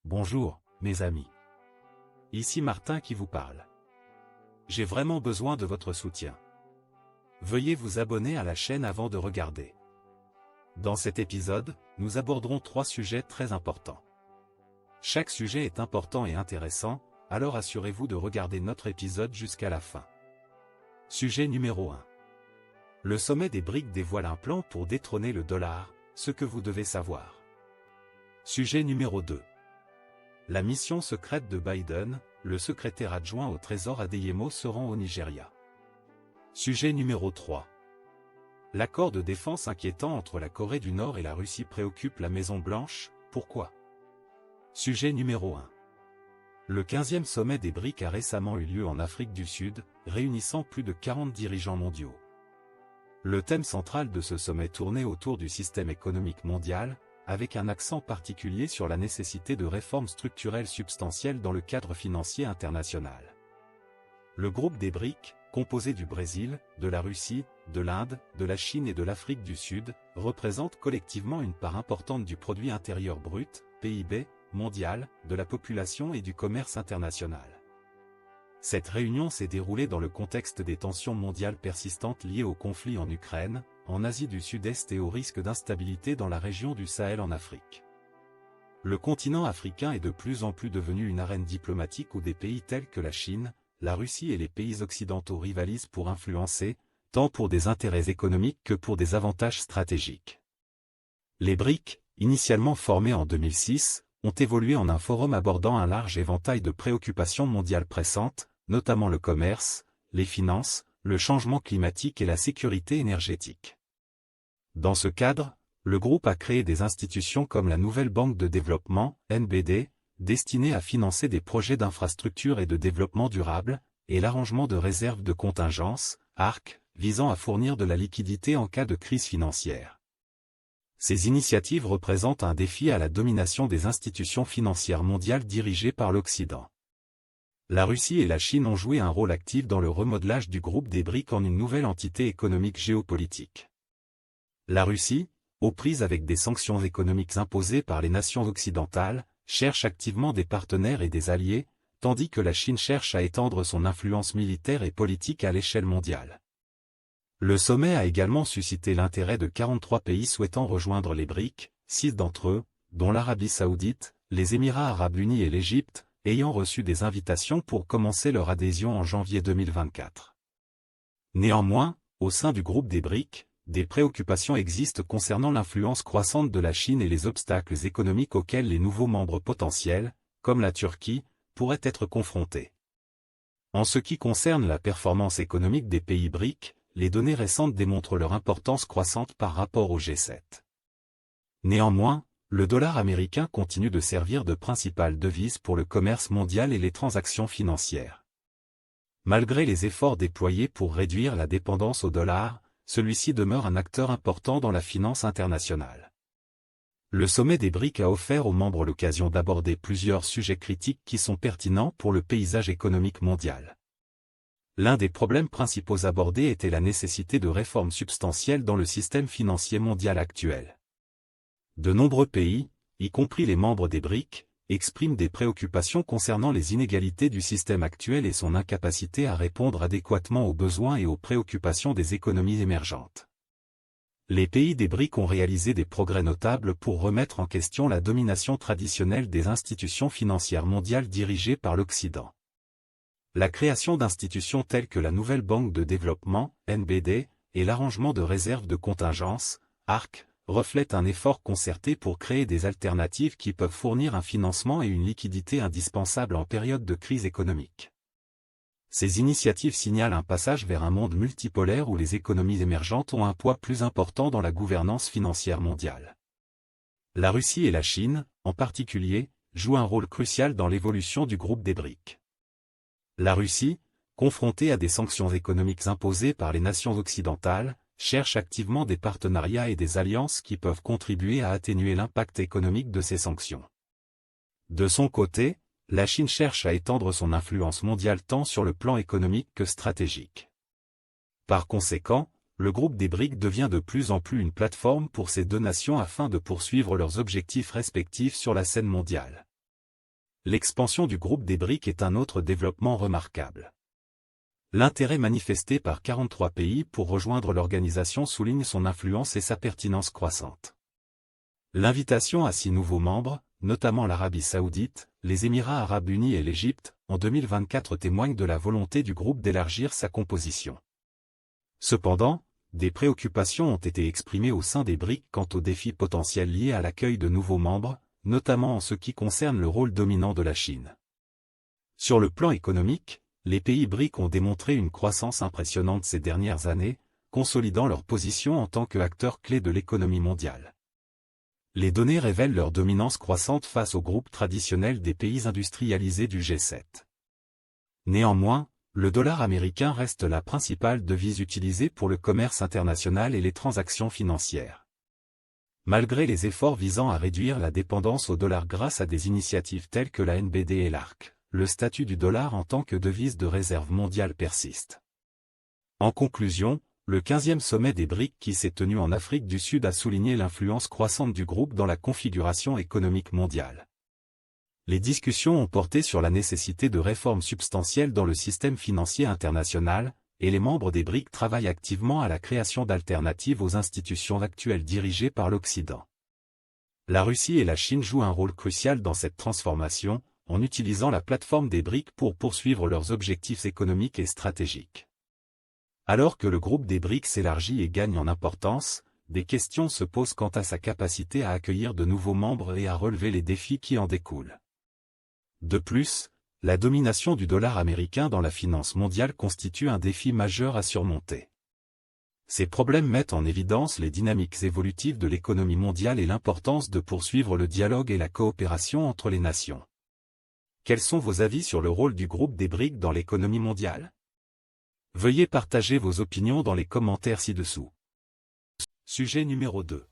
Bonjour, mes amis. Ici Martin qui vous parle. J'ai vraiment besoin de votre soutien. Veuillez vous abonner à la chaîne avant de regarder. Dans cet épisode, nous aborderons 3 sujets très importants. Chaque sujet est important et intéressant, alors assurez-vous de regarder notre épisode jusqu'à la fin. Sujet numéro 1. Le sommet des BRICS dévoile un plan pour détrôner le dollar, ce que vous devez savoir. Sujet numéro 2. La mission secrète de Biden, le secrétaire adjoint au Trésor Adeyemo se rend au Nigeria. Sujet numéro 3. L'accord de défense inquiétant entre la Corée du Nord et la Russie préoccupe la Maison-Blanche, pourquoi? Sujet numéro 1. Le 15e sommet des BRICS a récemment eu lieu en Afrique du Sud, réunissant plus de 40 dirigeants mondiaux. Le thème central de ce sommet tournait autour du système économique mondial, avec un accent particulier sur la nécessité de réformes structurelles substantielles dans le cadre financier international. Le groupe des BRICS, composé du Brésil, de la Russie, de l'Inde, de la Chine et de l'Afrique du Sud, représente collectivement une part importante du produit intérieur brut, PIB, mondial, de la population et du commerce international. Cette réunion s'est déroulée dans le contexte des tensions mondiales persistantes liées au conflit en Ukraine, en Asie du Sud-Est et au risque d'instabilité dans la région du Sahel en Afrique. Le continent africain est de plus en plus devenu une arène diplomatique où des pays tels que la Chine, la Russie et les pays occidentaux rivalisent pour influencer, tant pour des intérêts économiques que pour des avantages stratégiques. Les BRICS, initialement formés en 2006, ont évolué en un forum abordant un large éventail de préoccupations mondiales pressantes, notamment le commerce, les finances, le changement climatique et la sécurité énergétique. Dans ce cadre, le groupe a créé des institutions comme la Nouvelle Banque de Développement, NBD, destinée à financer des projets d'infrastructure et de développement durable, et l'arrangement de réserves de contingence, ARC, visant à fournir de la liquidité en cas de crise financière. Ces initiatives représentent un défi à la domination des institutions financières mondiales dirigées par l'Occident. La Russie et la Chine ont joué un rôle actif dans le remodelage du groupe des BRICS en une nouvelle entité économique géopolitique. La Russie, aux prises avec des sanctions économiques imposées par les nations occidentales, cherche activement des partenaires et des alliés, tandis que la Chine cherche à étendre son influence militaire et politique à l'échelle mondiale. Le sommet a également suscité l'intérêt de 43 pays souhaitant rejoindre les BRICS, 6 d'entre eux, dont l'Arabie Saoudite, les Émirats Arabes Unis et l'Égypte, ayant reçu des invitations pour commencer leur adhésion en janvier 2024. Néanmoins, au sein du groupe des BRICS, des préoccupations existent concernant l'influence croissante de la Chine et les obstacles économiques auxquels les nouveaux membres potentiels, comme la Turquie, pourraient être confrontés. En ce qui concerne la performance économique des pays BRICS, les données récentes démontrent leur importance croissante par rapport au G7. Néanmoins, le dollar américain continue de servir de principale devise pour le commerce mondial et les transactions financières. Malgré les efforts déployés pour réduire la dépendance au dollar, celui-ci demeure un acteur important dans la finance internationale. Le sommet des BRICS a offert aux membres l'occasion d'aborder plusieurs sujets critiques qui sont pertinents pour le paysage économique mondial. L'un des problèmes principaux abordés était la nécessité de réformes substantielles dans le système financier mondial actuel. De nombreux pays, y compris les membres des BRICS, expriment des préoccupations concernant les inégalités du système actuel et son incapacité à répondre adéquatement aux besoins et aux préoccupations des économies émergentes. Les pays des BRICS ont réalisé des progrès notables pour remettre en question la domination traditionnelle des institutions financières mondiales dirigées par l'Occident. La création d'institutions telles que la Nouvelle Banque de Développement, NBD, et l'arrangement de réserves de contingence, ARC, reflètent un effort concerté pour créer des alternatives qui peuvent fournir un financement et une liquidité indispensables en période de crise économique. Ces initiatives signalent un passage vers un monde multipolaire où les économies émergentes ont un poids plus important dans la gouvernance financière mondiale. La Russie et la Chine, en particulier, jouent un rôle crucial dans l'évolution du groupe des BRICS. La Russie, confrontée à des sanctions économiques imposées par les nations occidentales, cherche activement des partenariats et des alliances qui peuvent contribuer à atténuer l'impact économique de ces sanctions. De son côté, la Chine cherche à étendre son influence mondiale tant sur le plan économique que stratégique. Par conséquent, le groupe des BRICS devient de plus en plus une plateforme pour ces deux nations afin de poursuivre leurs objectifs respectifs sur la scène mondiale. L'expansion du groupe des BRICS est un autre développement remarquable. L'intérêt manifesté par 43 pays pour rejoindre l'organisation souligne son influence et sa pertinence croissante. L'invitation à 6 nouveaux membres, notamment l'Arabie Saoudite, les Émirats Arabes Unis et l'Égypte, en 2024 témoigne de la volonté du groupe d'élargir sa composition. Cependant, des préoccupations ont été exprimées au sein des BRICS quant aux défis potentiels liés à l'accueil de nouveaux membres, notamment en ce qui concerne le rôle dominant de la Chine. Sur le plan économique, les pays BRICS ont démontré une croissance impressionnante ces dernières années, consolidant leur position en tant qu'acteurs clés de l'économie mondiale. Les données révèlent leur dominance croissante face au groupe traditionnel des pays industrialisés du G7. Néanmoins, le dollar américain reste la principale devise utilisée pour le commerce international et les transactions financières. Malgré les efforts visant à réduire la dépendance au dollar grâce à des initiatives telles que la NBD et l'ARC, le statut du dollar en tant que devise de réserve mondiale persiste. En conclusion, le 15e sommet des BRICS qui s'est tenu en Afrique du Sud a souligné l'influence croissante du groupe dans la configuration économique mondiale. Les discussions ont porté sur la nécessité de réformes substantielles dans le système financier international, et les membres des BRICS travaillent activement à la création d'alternatives aux institutions actuelles dirigées par l'Occident. La Russie et la Chine jouent un rôle crucial dans cette transformation, en utilisant la plateforme des BRICS pour poursuivre leurs objectifs économiques et stratégiques. Alors que le groupe des BRICS s'élargit et gagne en importance, des questions se posent quant à sa capacité à accueillir de nouveaux membres et à relever les défis qui en découlent. De plus, la domination du dollar américain dans la finance mondiale constitue un défi majeur à surmonter. Ces problèmes mettent en évidence les dynamiques évolutives de l'économie mondiale et l'importance de poursuivre le dialogue et la coopération entre les nations. Quels sont vos avis sur le rôle du groupe des BRICS dans l'économie mondiale? Veuillez partager vos opinions dans les commentaires ci-dessous. Sujet numéro 2.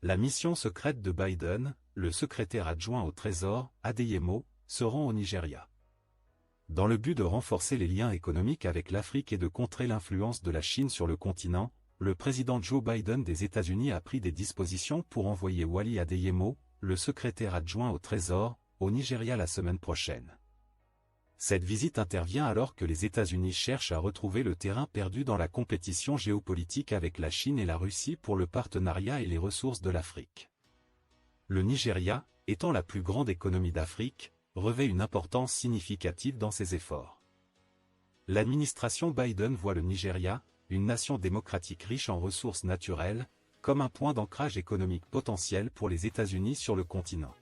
La mission secrète de Biden, le secrétaire adjoint au Trésor, Adeyemo, se rend au Nigeria. Dans le but de renforcer les liens économiques avec l'Afrique et de contrer l'influence de la Chine sur le continent, le président Joe Biden des États-Unis a pris des dispositions pour envoyer Wally Adeyemo, le secrétaire adjoint au Trésor, au Nigeria la semaine prochaine. Cette visite intervient alors que les États-Unis cherchent à retrouver le terrain perdu dans la compétition géopolitique avec la Chine et la Russie pour le partenariat et les ressources de l'Afrique. Le Nigeria, étant la plus grande économie d'Afrique, revêt une importance significative dans ces efforts. L'administration Biden voit le Nigeria, une nation démocratique riche en ressources naturelles, comme un point d'ancrage économique potentiel pour les États-Unis sur le continent.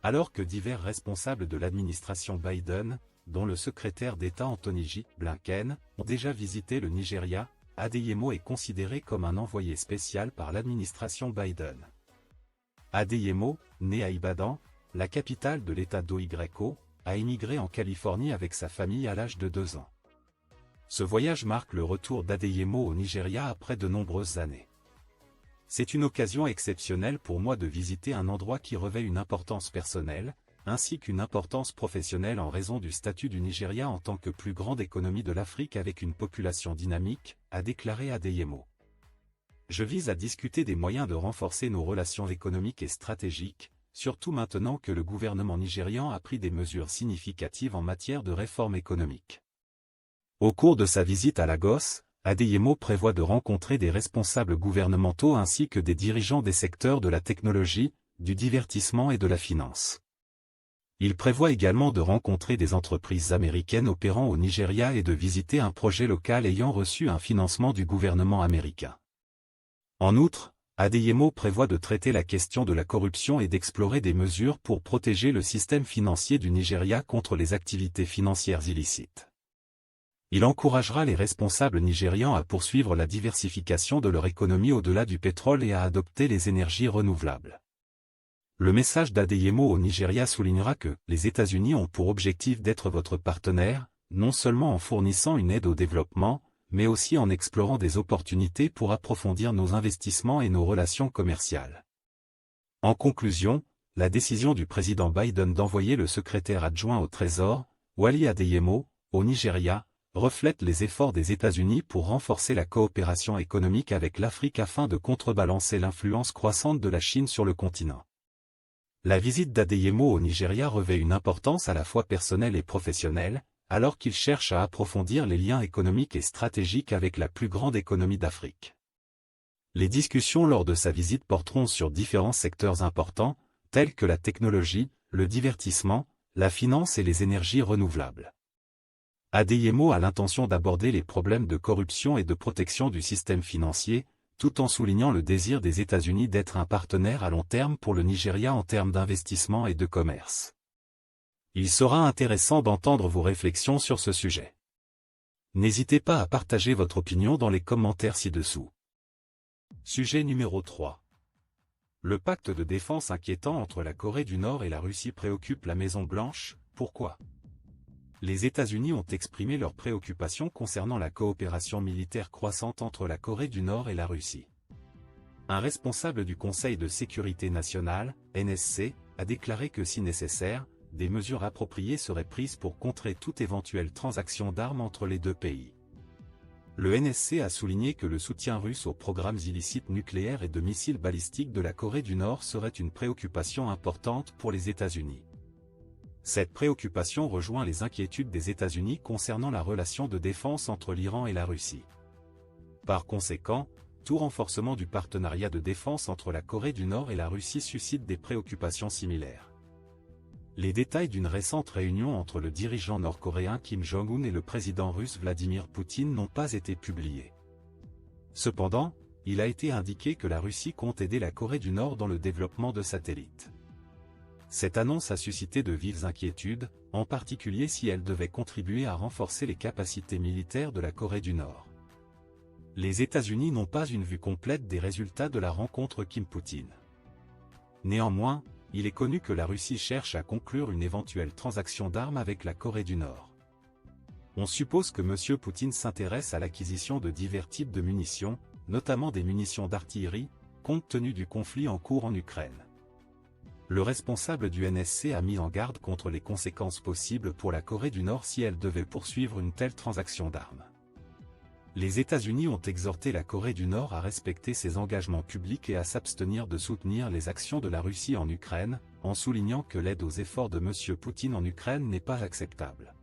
Alors que divers responsables de l'administration Biden, dont le secrétaire d'État Anthony J. Blinken, ont déjà visité le Nigeria, Adeyemo est considéré comme un envoyé spécial par l'administration Biden. Adeyemo, né à Ibadan, la capitale de l'État d'Ohio, a émigré en Californie avec sa famille à l'âge de 2 ans. Ce voyage marque le retour d'Adeyemo au Nigeria après de nombreuses années. C'est une occasion exceptionnelle pour moi de visiter un endroit qui revêt une importance personnelle, ainsi qu'une importance professionnelle en raison du statut du Nigeria en tant que plus grande économie de l'Afrique avec une population dynamique, a déclaré Adeyemo. Je vise à discuter des moyens de renforcer nos relations économiques et stratégiques, surtout maintenant que le gouvernement nigérian a pris des mesures significatives en matière de réforme économique. Au cours de sa visite à Lagos, Adeyemo prévoit de rencontrer des responsables gouvernementaux ainsi que des dirigeants des secteurs de la technologie, du divertissement et de la finance. Il prévoit également de rencontrer des entreprises américaines opérant au Nigeria et de visiter un projet local ayant reçu un financement du gouvernement américain. En outre, Adeyemo prévoit de traiter la question de la corruption et d'explorer des mesures pour protéger le système financier du Nigeria contre les activités financières illicites. Il encouragera les responsables nigérians à poursuivre la diversification de leur économie au-delà du pétrole et à adopter les énergies renouvelables. Le message d'Adeyemo au Nigeria soulignera que les États-Unis ont pour objectif d'être votre partenaire, non seulement en fournissant une aide au développement, mais aussi en explorant des opportunités pour approfondir nos investissements et nos relations commerciales. En conclusion, la décision du président Biden d'envoyer le secrétaire adjoint au Trésor, Wally Adeyemo, au Nigeria, reflète les efforts des États-Unis pour renforcer la coopération économique avec l'Afrique afin de contrebalancer l'influence croissante de la Chine sur le continent. La visite d'Adeyemo au Nigeria revêt une importance à la fois personnelle et professionnelle, alors qu'il cherche à approfondir les liens économiques et stratégiques avec la plus grande économie d'Afrique. Les discussions lors de sa visite porteront sur différents secteurs importants, tels que la technologie, le divertissement, la finance et les énergies renouvelables. Adeyemo a l'intention d'aborder les problèmes de corruption et de protection du système financier, tout en soulignant le désir des États-Unis d'être un partenaire à long terme pour le Nigeria en termes d'investissement et de commerce. Il sera intéressant d'entendre vos réflexions sur ce sujet. N'hésitez pas à partager votre opinion dans les commentaires ci-dessous. Sujet numéro 3. Le pacte de défense inquiétant entre la Corée du Nord et la Russie préoccupe la Maison-Blanche, pourquoi ? Les États-Unis ont exprimé leurs préoccupations concernant la coopération militaire croissante entre la Corée du Nord et la Russie. Un responsable du Conseil de sécurité nationale, NSC, a déclaré que si nécessaire, des mesures appropriées seraient prises pour contrer toute éventuelle transaction d'armes entre les deux pays. Le NSC a souligné que le soutien russe aux programmes illicites nucléaires et de missiles balistiques de la Corée du Nord serait une préoccupation importante pour les États-Unis. Cette préoccupation rejoint les inquiétudes des États-Unis concernant la relation de défense entre l'Iran et la Russie. Par conséquent, tout renforcement du partenariat de défense entre la Corée du Nord et la Russie suscite des préoccupations similaires. Les détails d'une récente réunion entre le dirigeant nord-coréen Kim Jong-un et le président russe Vladimir Poutine n'ont pas été publiés. Cependant, il a été indiqué que la Russie compte aider la Corée du Nord dans le développement de satellites. Cette annonce a suscité de vives inquiétudes, en particulier si elle devait contribuer à renforcer les capacités militaires de la Corée du Nord. Les États-Unis n'ont pas une vue complète des résultats de la rencontre Kim-Poutine. Néanmoins, il est connu que la Russie cherche à conclure une éventuelle transaction d'armes avec la Corée du Nord. On suppose que M. Poutine s'intéresse à l'acquisition de divers types de munitions, notamment des munitions d'artillerie, compte tenu du conflit en cours en Ukraine. Le responsable du NSC a mis en garde contre les conséquences possibles pour la Corée du Nord si elle devait poursuivre une telle transaction d'armes. Les États-Unis ont exhorté la Corée du Nord à respecter ses engagements publics et à s'abstenir de soutenir les actions de la Russie en Ukraine, en soulignant que l'aide aux efforts de M. Poutine en Ukraine n'est pas acceptable.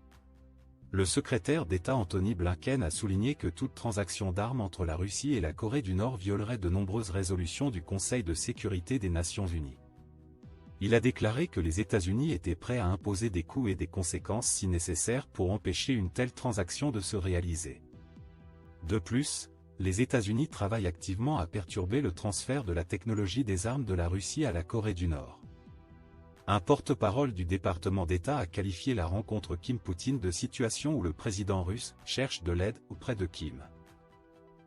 Le secrétaire d'État Antony Blinken a souligné que toute transaction d'armes entre la Russie et la Corée du Nord violerait de nombreuses résolutions du Conseil de sécurité des Nations Unies. Il a déclaré que les États-Unis étaient prêts à imposer des coûts et des conséquences si nécessaire pour empêcher une telle transaction de se réaliser. De plus, les États-Unis travaillent activement à perturber le transfert de la technologie des armes de la Russie à la Corée du Nord. Un porte-parole du département d'État a qualifié la rencontre Kim-Poutine de situation où le président russe cherche de l'aide auprès de Kim.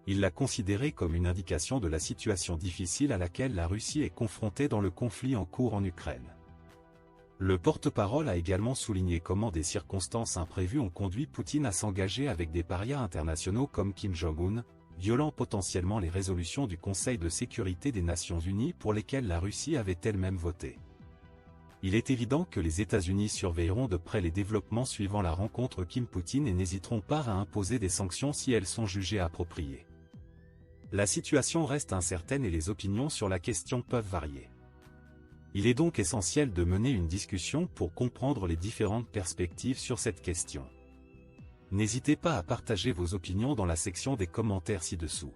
Il l'a considérée comme une indication de la situation difficile à laquelle la Russie est confrontée dans le conflit en cours en Ukraine. Le porte-parole a également souligné comment des circonstances imprévues ont conduit Poutine à s'engager avec des parias internationaux comme Kim Jong-un, violant potentiellement les résolutions du Conseil de sécurité des Nations Unies pour lesquelles la Russie avait elle-même voté. Il est évident que les États-Unis surveilleront de près les développements suivant la rencontre Kim-Poutine et n'hésiteront pas à imposer des sanctions si elles sont jugées appropriées. La situation reste incertaine et les opinions sur la question peuvent varier. Il est donc essentiel de mener une discussion pour comprendre les différentes perspectives sur cette question. N'hésitez pas à partager vos opinions dans la section des commentaires ci-dessous.